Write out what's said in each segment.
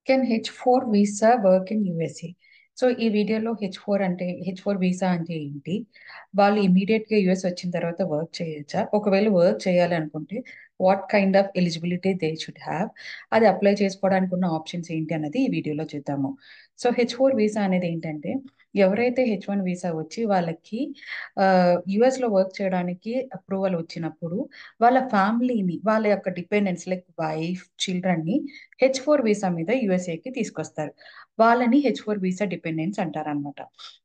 Can H4 visa work in USA? So ఈ వీడియోలో H four visa అంటే ఏంటి? వాళ్ళు ఇమీడియట్గా యూఎస్ వచ్చిన తర్వాత వర్క్ చేయొచ్చా? ఒకవేళ వర్క్ చేయాలి అనుకుంటే what kind of eligibility they should have? అది అప్లై చేసుకోవడానికి ఉన్న ఆప్షన్స్ ఏంటి అన్నది ఈ వీడియోలో చూద్దాము. సో H4 వీసా అనేది ఏంటంటే, ఎవరైతే H1 వీసా వచ్చి వాళ్ళకి యుఎస్లో వర్క్ చేయడానికి అప్రూవల్ వచ్చినప్పుడు వాళ్ళ ఫ్యామిలీని, వాళ్ళ యొక్క డిపెండెంట్స్ లైక్ వైఫ్, చిల్డ్రన్ని H4 వీసా మీద యూఎస్ఏకి తీసుకొస్తారు. వాళ్ళని H4 వీసా డిపెండెంట్స్ అంటారనమాట.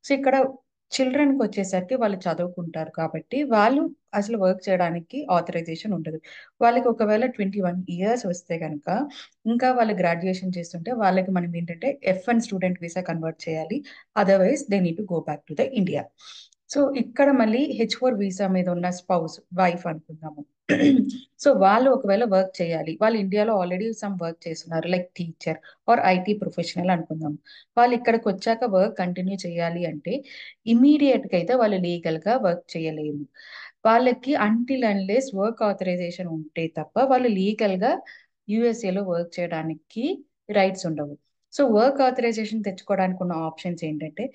సో ఇక్కడ చిల్డ్రన్కి వచ్చేసరికి వాళ్ళు చదువుకుంటారు కాబట్టి వాళ్ళు అసలు వర్క్ చేయడానికి ఆథరైజేషన్ ఉండదు. వాళ్ళకి ఒకవేళ 21 years వస్తే కనుక, ఇంకా వాళ్ళు గ్రాడ్యుయేషన్ చేస్తుంటే వాళ్ళకి మనం ఏంటంటే F1 స్టూడెంట్ వీసా కన్వర్ట్ చేయాలి. Otherwise they need to go back to the India. So ఇక్కడ మళ్ళీ H4 వీసా మీద ఉన్న స్పౌస్, వైఫ్ అనుకుందాము. సో వాళ్ళు ఒకవేళ వర్క్ చేయాలి, వాళ్ళు ఇండియాలో ఆల్రెడీ సమ్ వర్క్ చేస్తున్నారు like teacher or IT professional అనుకుందాం. వాళ్ళు ఇక్కడికి వచ్చాక వర్క్ కంటిన్యూ చేయాలి అంటే ఇమీడియట్గా అయితే వాళ్ళు లీగల్గా వర్క్ చేయలేరు. వాళ్ళకి అంటిల్ అన్లెస్ వర్క్ ఆథరైజేషన్ ఉంటే తప్ప వాళ్ళు లీగల్గా యూఎస్ఏలో వర్క్ చేయడానికి రైట్స్ ఉండవు. సో వర్క్ ఆథరైజేషన్ తెచ్చుకోవడానికి ఉన్న ఆప్షన్స్ ఏంటంటే,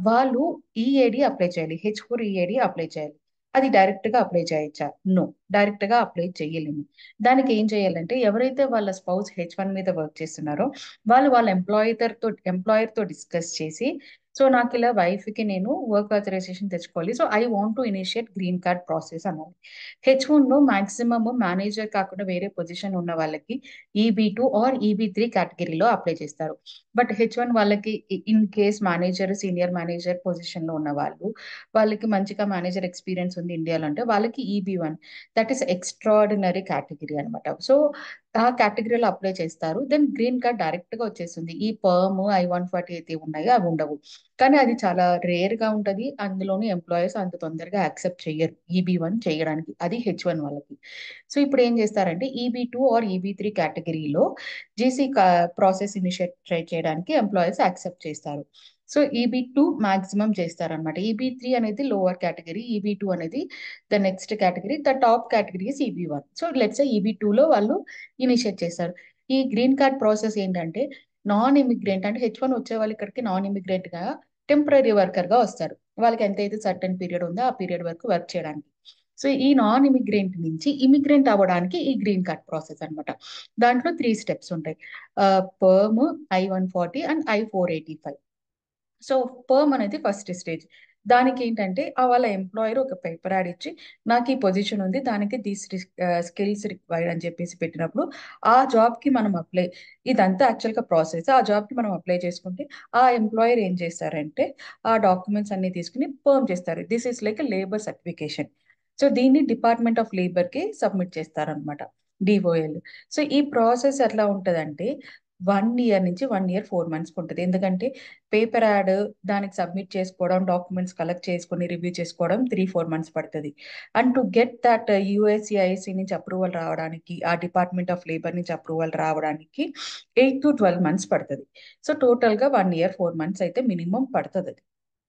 వాళ్ళు ఈఏడి అప్లై చేయాలి, H4 ఈఏడి అప్లై చేయాలి. అది డైరెక్ట్గా అప్లై చేయొచ్చా? నో, డైరెక్ట్గా అప్లై చేయలేము. దానికి ఏం చేయాలంటే, ఎవరైతే వాళ్ళ స్పౌస్ H1 మీద వర్క్ చేస్తున్నారో వాళ్ళు వాళ్ళ ఎంప్లాయర్తో డిస్కస్ చేసి, సో నాకు ఇలా వైఫ్కి నేను వర్క్ ఆథరైజేషన్ తెచ్చుకోవాలి, so I want to initiate green card process అన్నారు. H1లో మాక్సిమమ్ మేనేజర్ కాకుండా వేరే పొజిషన్ ఉన్న వాళ్ళకి EB2 ఆర్ EB3 కేటగిరీలో అప్లై చేస్తారు. బట్ H1 వాళ్ళకి in case manager, senior manager పొజిషన్లో ఉన్న వాళ్ళకి మంచిగా మేనేజర్ ఎక్స్పీరియన్స్ ఉంది ఇండియాలో అంటే వాళ్ళకి EB1, that is extraordinary category అనమాట. సో ఆ కేటగిరీలో అప్లై చేస్తారు. దెన్ గ్రీన్ కార్డ్ డైరెక్ట్గా వచ్చేస్తుంది. ఈ పర్మ్, I-140 అయితే ఉన్నాయో అవి ఉండవు. కానీ అది చాలా రేర్గా ఉంటుంది. అందులోని ఎంప్లాయర్స్ అంత తొందరగా యాక్సెప్ట్ చేయరు EB1 చేయడానికి. అది H1 వాళ్ళకి. సో ఇప్పుడు ఏం చేస్తారంటే EB2 ఆర్ EB3 కేటగిరీలో జీసీ ప్రాసెస్ ఇనిషియేట్ చేయడానికి ఎంప్లాయర్స్ యాక్సెప్ట్ చేస్తారు. సో EB2 మాక్సిమం చేస్తారనమాట. EB3 అనేది లోవర్ కేటగిరీ, EB2 అనేది the next category, the top category is EB1. So let's EB2లో వాళ్ళు ఇనిషియేట్ చేస్తారు. ఈ గ్రీన్ కార్డ్ ప్రాసెస్ ఏంటంటే, నాన్ ఇమిగ్రెంట్ అంటే H1 వచ్చే వాళ్ళు ఇక్కడికి నాన్ ఇమిగ్రెంట్ గా టెంపరీ వర్కర్ గా వస్తారు. వాళ్ళకి ఎంతైతే సర్టెన్ పీరియడ్ ఉందో ఆ పీరియడ్ వరకు వర్క్ చేయడానికి. సో ఈ నాన్ ఇమిగ్రెంట్ నుంచి ఇమిగ్రెంట్ అవ్వడానికి ఈ గ్రీన్ కార్డ్ ప్రాసెస్ అన్నమాట. దాంట్లో 3 steps ఉంటాయి. పర్మ్, I-140 అండ్ I-485. సో పర్మ్ అనేది ఫస్ట్ స్టేజ్. దానికి ఏంటంటే వాళ్ళ ఎంప్లాయర్ ఒక పేపర్ యాడ్ ఇచ్చి, నాకు ఈ పొజిషన్ ఉంది, దానికి దీస్ స్కిల్స్ రిక్వైర్డ్ అని చెప్పేసి పెట్టినప్పుడు ఆ జాబ్కి మనం అప్లై, ఇదంతా యాక్చువల్గా ప్రాసెస్. ఆ జాబ్కి మనం అప్లై చేసుకుంటే ఆ ఎంప్లాయర్ ఏం చేస్తారంటే ఆ డాక్యుమెంట్స్ అన్ని తీసుకుని పర్మ్ చేస్తారు. This is like labour certification. So దీన్ని డిపార్ట్మెంట్ ఆఫ్ లేబర్కి సబ్మిట్ చేస్తారనమాట, డిఓఎల్. సో ఈ ప్రాసెస్ ఎట్లా ఉంటుందంటే 1 year నుంచి 1 year 4 months ఉంటుంది. ఎందుకంటే పేపర్ యాడ్, దానికి సబ్మిట్ చేసుకోవడం, డాక్యుమెంట్స్ కలెక్ట్ చేసుకొని రివ్యూ చేసుకోవడం 3-4 months పడుతుంది. అండ్ టు గెట్ దట్ యుఎస్సిఐసి నుంచి అప్రూవల్ రావడానికి, ఆ డిపార్ట్మెంట్ ఆఫ్ లేబర్ నుంచి అప్రూవల్ రావడానికి 8-12 months పడుతుంది. సో టోటల్గా 1 year 4 months అయితే మినిమం పడుతుంది అది.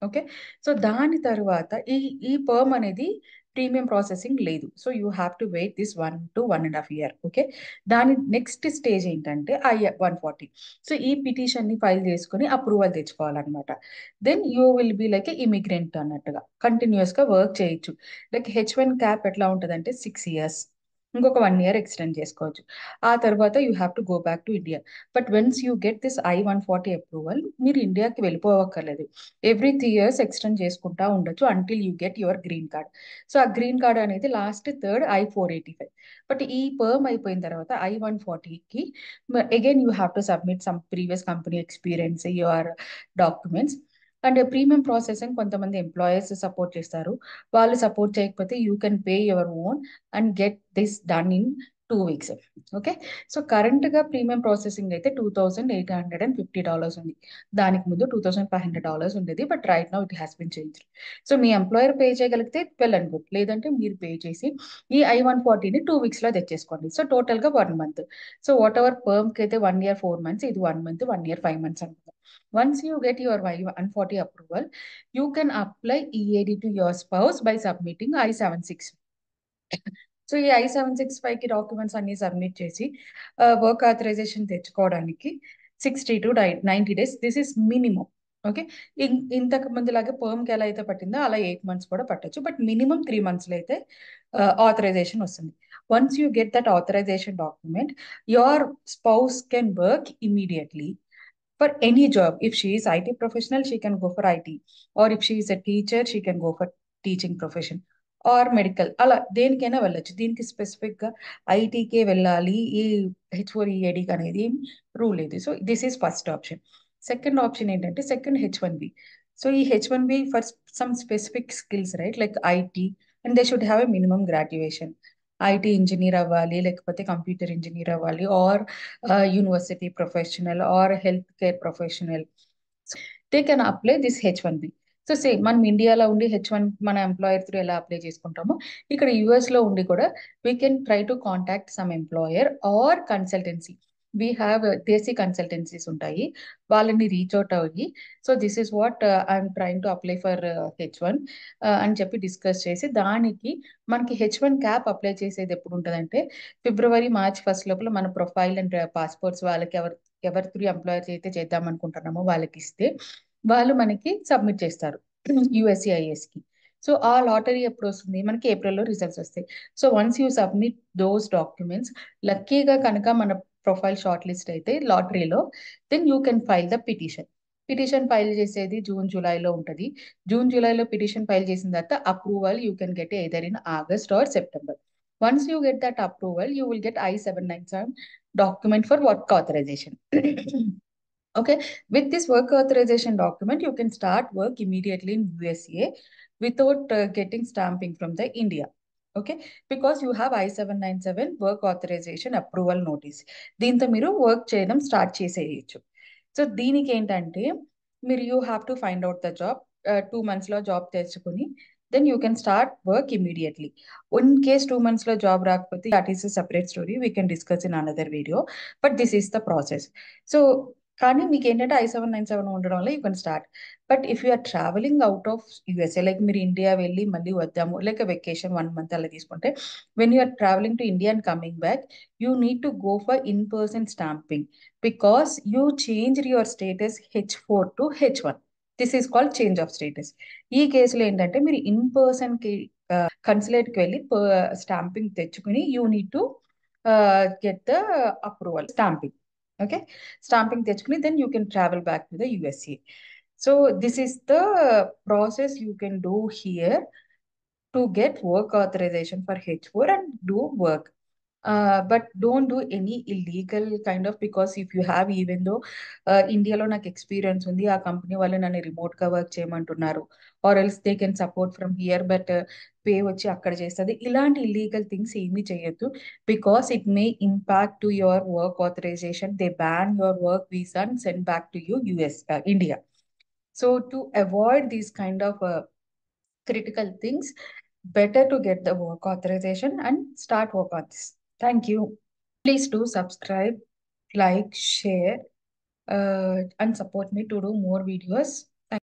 ఓకే. సో దాని తర్వాత ఈ ఈ పర్మ్ అనేది ప్రీమియం ప్రాసెసింగ్ లేదు. So you have to wait this 1 to 1.5 year. Okay. దాని నెక్స్ట్ స్టేజ్ ఏంటంటే I-140. సో ఈ పిటిషన్ని ఫైల్ చేసుకొని అప్రూవల్ తెచ్చుకోవాలన్నమాట. Then you will be like immigrant అన్నట్టుగా కంటిన్యూస్గా వర్క్ చేయొచ్చు. లైక్ H1 క్యాప్ ఎట్లా ఉంటుందంటే 6 years, ఇంకొక 1 year ఎక్స్టెండ్ చేసుకోవచ్చు. ఆ తర్వాత you have to go back to India. But once you get this I-140 approval, మీరు ఇండియాకి వెళ్ళిపోవక్కర్లేదు. ఎవ్రీ 3 years ఎక్స్టెండ్ చేసుకుంటా ఉండొచ్చు until you get your green card. So ఆ గ్రీన్ కార్డ్ అనేది లాస్ట్ థర్డ్ I-485. బట్ ఈ పర్మ్ అయిపోయిన తర్వాత I-140కి again you have to submit some previous company experience, your documents. And premium processing కొంతమంది employers support చేస్తారు. వాళ్ళు సపోర్ట్ చేయకపోతే you can pay your own and get this done in 2 weeks. Okay. So కరెంట్గా premium processing అయితే $2,850 ఉంది. దానికి ముందు $2,500 ఉండేది. But right now it has been change. So మీ ఎంప్లాయర్ పే చేయగలిగితే వెల్ అండ్ గుడ్, లేదంటే మీరు పే చేసి ఈ I-140ని 2 weeksలో తెచ్చేసుకోండి. సో టోటల్గా 1 month. సో వాట్ ఎవర్ పర్మ్కి అయితే 1 year 4 months, ఇది 1 month, 1 year 5 months అనుకుందాం. Once you get your I-140 approval, you can apply EAD to your spouse by submitting I-765. So ఈ I-765కి documents అన్ని సబ్మిట్ చేసి వర్క్ ఆథరైజేషన్ తెచ్చుకోవడానికి 60 to 90 days. This is minimum. Okay, ఇంతకు ముందులాగే పర్మ్కి ఎలా అయితే పట్టిందో అలా 8 months కూడా పట్టొచ్చు, బట్ మినిమం 3 monthsలో అయితే ఆథరైజేషన్ వస్తుంది. Once you get that authorization document, your spouse can work immediately for any job. If she is IT professional, she can go for IT, or if she is a teacher, she can go for teaching profession or medical. అలా దేనికైనా వెళ్ళొచ్చు. దీనికి specific గా ఐటీకే వెళ్ళాలి ఈ H4EAD అనేది rule లేదు. So this is first option. Second option ఏంటంటే సెకండ్ H1B. సో ఈ H1B for some specific skills, right, like IT, and they should have a minimum graduation. IT engineer అవ్వాలి, లేకపోతే కంప్యూటర్ ఇంజనీర్ అవ్వాలి, are university professional are health care professional. They can apply this H1B. So same మనం ఇండియాలో ఉండి H1 మన employer through ఎలా apply చేసుకుంటామో, ఇక్కడ US లో ఉండి కూడా we can try to contact some employer or consultancy. We have desi consultancies ఉంటాయి, వాళ్ళని రీచ్ అవుట్ అయ్యి, so this is what I'm trying to apply for H1 అని చెప్పి డిస్కస్ చేసి, దానికి మనకి H1 క్యాప్ అప్లై చేసేది ఎప్పుడు ఉంటుందంటే ఫిబ్రవరి మార్చ్ ఫస్ట్ లోపల మన ప్రొఫైల్ అండ్ పాస్పోర్ట్స్ వాళ్ళకి ఎవరి త్రూ ఎంప్లాయర్ అయితే చేద్దాం అనుకుంటున్నామో వాళ్ళకి ఇస్తే వాళ్ళు మనకి సబ్మిట్ చేస్తారు USCIS కి. సో ఆ లాటరీ ఎప్పుడు వస్తుంది మనకి? ఏప్రిల్లో రిజల్ట్స్ వస్తాయి. So once you submit those documents, లక్కీగా కనుక మన ప్రొఫైల్ షార్ట్ లిస్ట్ అయితే లాటరీలో, then you can file the petition. Petition file చేసేది జూన్ జూలైలో ఉంటుంది. జూన్ జూలైలో పిటిషన్ ఫైల్ చేసిన తర్వాత approval you can get either in August or September. Once you get that approval, you will get I-797 document for work authorization. Okay, with this work authorization document, you can start work immediately in USA without getting stamping from the India. Okay, because you have I-797 work authorization approval notice. దీంతో మీరు work చేయడం start చేసేయచ్చు. So దీనికి ఏంటంటే మీరు you have to find out the job. 2 monthsలో job తెచ్చుకుని then you can start work immediately. In case 2 monthsలో జాబ్ రాకపోతే that is a separate story, we can discuss in another video, but this is the process. So కానీ మీకు ఏంటంటే I-797 ఉండడం వల్ల you can start. But if you are travelling out of USA, like మీరు India వెళ్ళి మళ్ళీ వద్దాము, like vacation 1 month అలా తీసుకుంటే, when you are travelling to India and coming back, you need to go for in-person stamping because you changed your status H4 to H1. This is called change of status. ఈ కేసులో ఏంటంటే మీరు ఇన్-పర్సన్కి కన్సులేట్కి వెళ్ళి stamping తెచ్చుకుని you need to get the approval stamping. Okay, stamping technically, then you can travel back to the USA. So this is the process you can do here to get work authorization for H4 and do work. But don't do any illegal kind of, because if you have, even though ఇండియాలో నాకు experience ఉంది, ఆ company వాళ్ళు నన్ను రిమోట్గా work చేయమంటున్నారు, or else they can support from here but pay వచ్చి అక్కడ చేస్తుంది, ఇలాంటి ఇల్లీగల్ థింగ్స్ ఏమీ చేయొద్దు. Because it may impact to your work authorisation. They ban your work visa and send back to you India. So to avoid these kind of critical things, better to get the work authorization and start work on this. Thank you. Please do subscribe, like, share, and support me to do more videos.